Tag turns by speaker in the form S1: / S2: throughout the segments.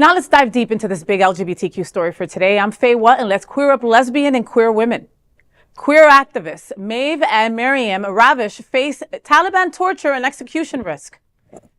S1: Now let's dive deep into this big LGBTQ story for today. I'm Faye Watt, and let's queer up lesbian and queer women. Queer activists Maeve and Maryam Ravish face Taliban torture and execution risk.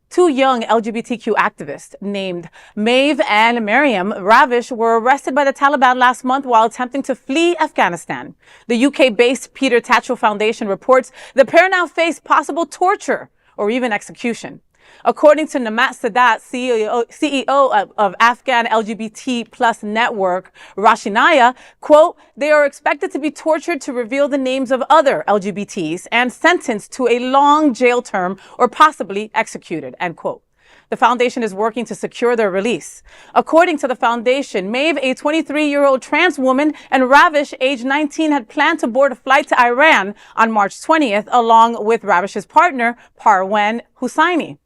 S1: Two young LGBTQ activists named Maeve and Maryam Ravish were arrested by the Taliban last month while attempting to flee Afghanistan. The UK-based Peter Tatchell Foundation reports the pair now face possible torture or even execution. According to Nemat Sadat, CEO of Afghan LGBT plus network Roshaniya, quote, they are expected to be tortured to reveal the names of other LGBTs and sentenced to a long jail term or possibly executed, end quote. The foundation is working to secure their release. According to the foundation, Maeve, a 23-year-old trans woman, and Ravish, age 19, had planned to board a flight to Iran on March 20th, along with Ravish's partner, Parwen Hussaini.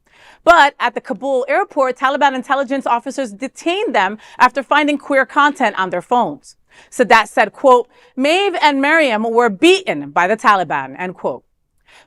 S1: But at the Kabul airport, Taliban intelligence officers detained them after finding queer content on their phones. Sadat said, quote, Maeve and Maryam were beaten by the Taliban, end quote.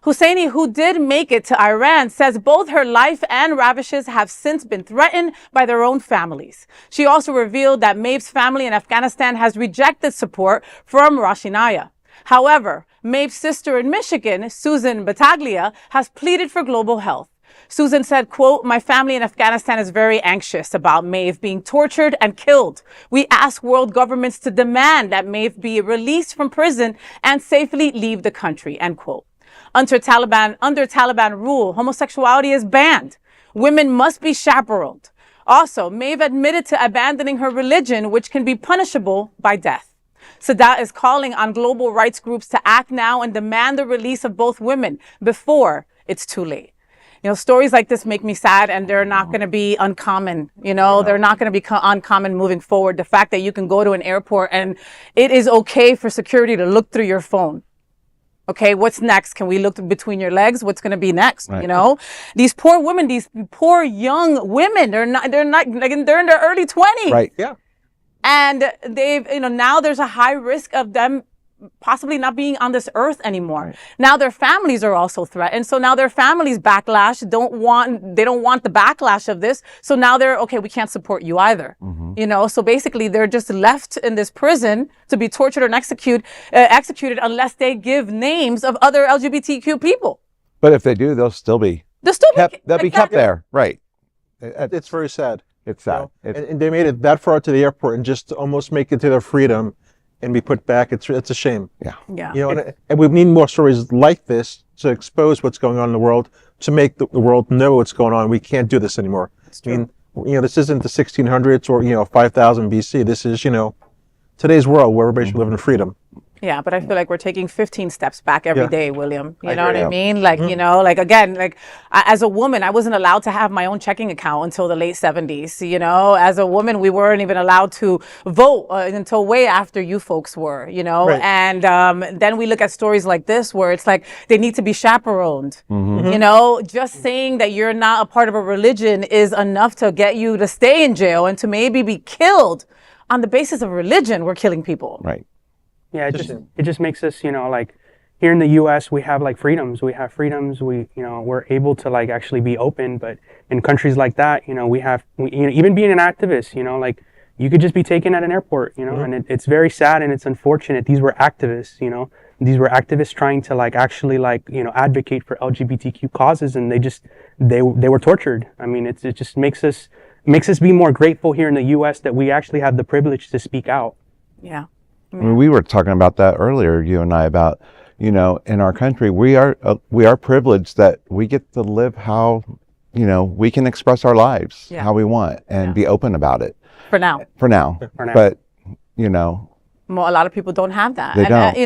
S1: Hussaini, who did make it to Iran, says both her life and Ravish's have since been threatened by their own families. She also revealed that Maeve's family in Afghanistan has rejected support from Roshaniya. However, Maeve's sister in Michigan, Susan Battaglia, has pleaded for global health. Susan said, quote, my family in Afghanistan is very anxious about Maeve being tortured and killed. We ask world governments to demand that Maeve be released from prison and safely leave the country, end quote. Under Taliban rule, homosexuality is banned. Women must be chaperoned. Also, Maeve admitted to abandoning her religion, which can be punishable by death. Sadat is calling on global rights groups to act now and demand the release of both women before it's too late. You know, stories like this make me sad, and they're not going to be uncommon. You know, they're not going to be uncommon moving forward. The fact that you can go to an airport and it is okay for security to look through your phone. Okay, what's next? Can we look between your legs? What's going to be next? Right. You know, these poor women, these poor young women, they're in their early 20s.
S2: Right. Yeah.
S1: And now there's a high risk of them possibly not being on this earth anymore. Right. Now their families are also threatened. So now their families backlash, they don't want the backlash of this. So now they're, okay, we can't support you either. Mm-hmm. You know, so basically they're just left in this prison to be tortured and executed unless they give names of other LGBTQ people.
S2: But if they do, they'll be kept there. Right.
S3: It's very sad.
S2: It's sad.
S3: You know? And they made it that far to the airport and just almost make it to their freedom and be put back. It's a shame.
S2: Yeah.
S1: Yeah.
S3: You know, and we need more stories like this to expose what's going on in the world, to make the world know what's going on. We can't do this anymore. I mean, you know, this isn't the 1600s or, 5000 BC. This is, today's world where everybody should live in freedom.
S1: Yeah, but I feel like we're taking 15 steps back every day, William. You know what I mean? Like, as a woman, I wasn't allowed to have my own checking account until the late 70s. You know, as a woman, we weren't even allowed to vote until way after you folks were, Right. And then we look at stories like this where it's like they need to be chaperoned. Mm-hmm. Just saying that you're not a part of a religion is enough to get you to stay in jail and to maybe be killed on the basis of religion. We're killing people.
S2: Right.
S4: Yeah, it just makes us, like here in the U.S. we have like freedoms. We have freedoms. We're able to like actually be open. But in countries like that, even being an activist, like you could just be taken at an airport, and it's very sad and it's unfortunate. These were activists, these were activists trying to like actually like advocate for LGBTQ causes, and they were tortured. I mean, it just makes us be more grateful here in the U.S. that we actually have the privilege to speak out.
S1: Yeah.
S2: I mean, we were talking about that earlier, you and I, about, in our country, we are privileged that we get to live how, we can express our lives how we want and be open about it.
S1: For now.
S2: But,
S1: Well, a lot of people don't have that.
S2: They don't.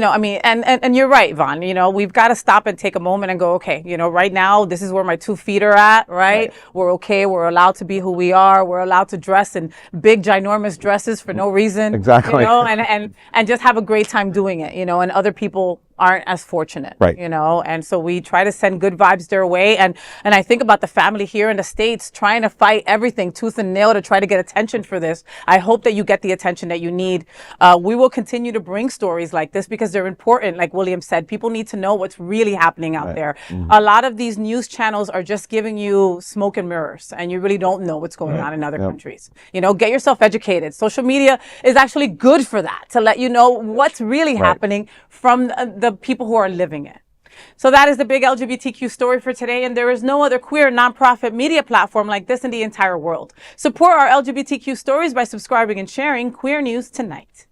S1: And you're right, Vaughn. We've got to stop and take a moment and go, okay, right now, this is where my 2 feet are at, right? We're okay. We're allowed to be who we are. We're allowed to dress in big, ginormous dresses for no reason.
S2: Exactly.
S1: And just have a great time doing it, and other people aren't as fortunate,
S2: Right.
S1: you know, and so we try to send good vibes their way. And I think about the family here in the States trying to fight everything tooth and nail to try to get attention for this. I hope that you get the attention that you need. We will continue to bring stories like this because they're important. Like William said, people need to know what's really happening out there. A lot of these news channels are just giving you smoke and mirrors, and you really don't know what's going on in other countries. You know, get yourself educated. Social media is actually good for that, to let you know what's really happening from the people who are living it. So that is the big LGBTQ story for today, and there is no other queer nonprofit media platform like this in the entire world. Support our LGBTQ stories by subscribing and sharing Queer News Tonight.